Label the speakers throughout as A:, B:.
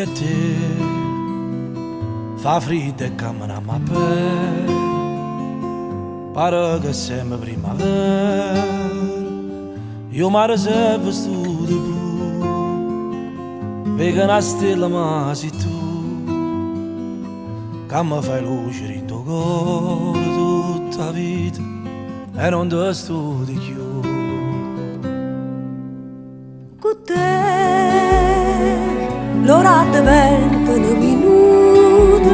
A: e te fa freddo e camminiamo a per pare che siamo primavera io mi riservo stu di blu vega una stella ma sei tu che mi fai luce in tuo cuore tutta la vita e non ti studi più
B: con te l'ora di 20 minuti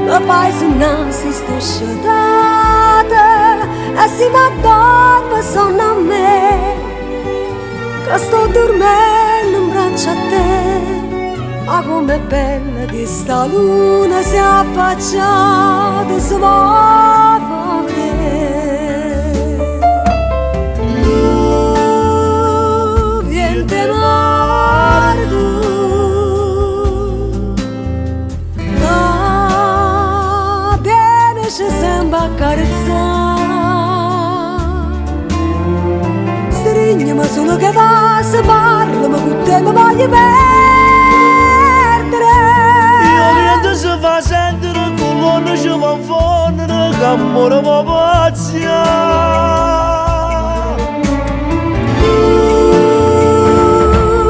B: mi fai suonare se sto sciatata e si mi addorme sonno a me che sto dormendo in braccio a te ma com'è bella di sta luna si è affacciata su ma solo che va se parla ma con te mi voglio perdere
A: io niente si fa sentere con l'onno ci va fondere che amore mi pazzia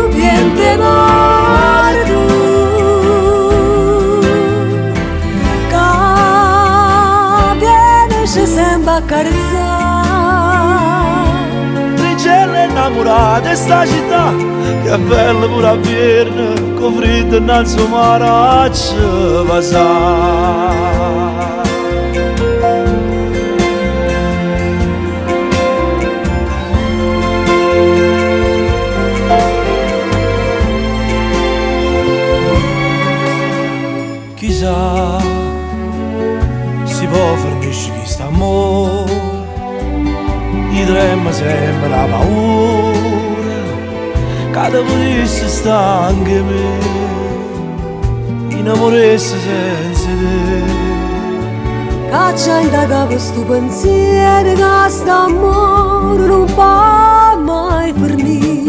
B: viente mardu che viene ci sembra accarezzare
A: innamorata di sta città che è bella pure a verne con freddo innanzi al mare ci passa chissà si può fornisce chi sta amore i trema sempre la paura che te potesse stare anche me innamoresse senza te
B: caccia in da capo sto pensiero che sta amore non può mai finire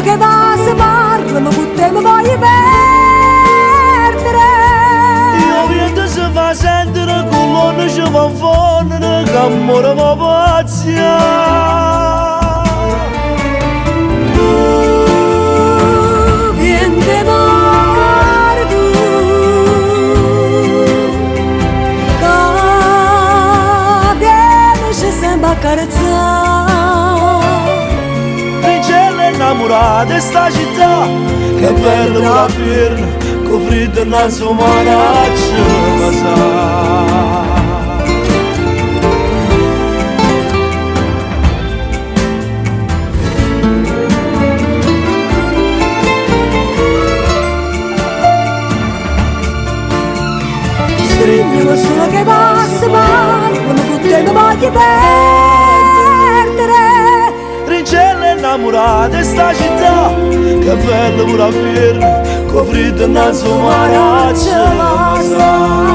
B: che va se parla ma con te mi voglio perdere
A: io vedo se fa sentire con l'onno ci va fondere che amore mi pazzia
B: viente mardu che viene ci sembra accarezzare
A: innamorata di sta città che è bella pure a verne con freddo innanzi al mare ci passa
B: stringo solo che passa parla ma con te mi voglio perdere
A: innamorata di sta città che è bella pure a verne con freddo innanzi al mare ci passa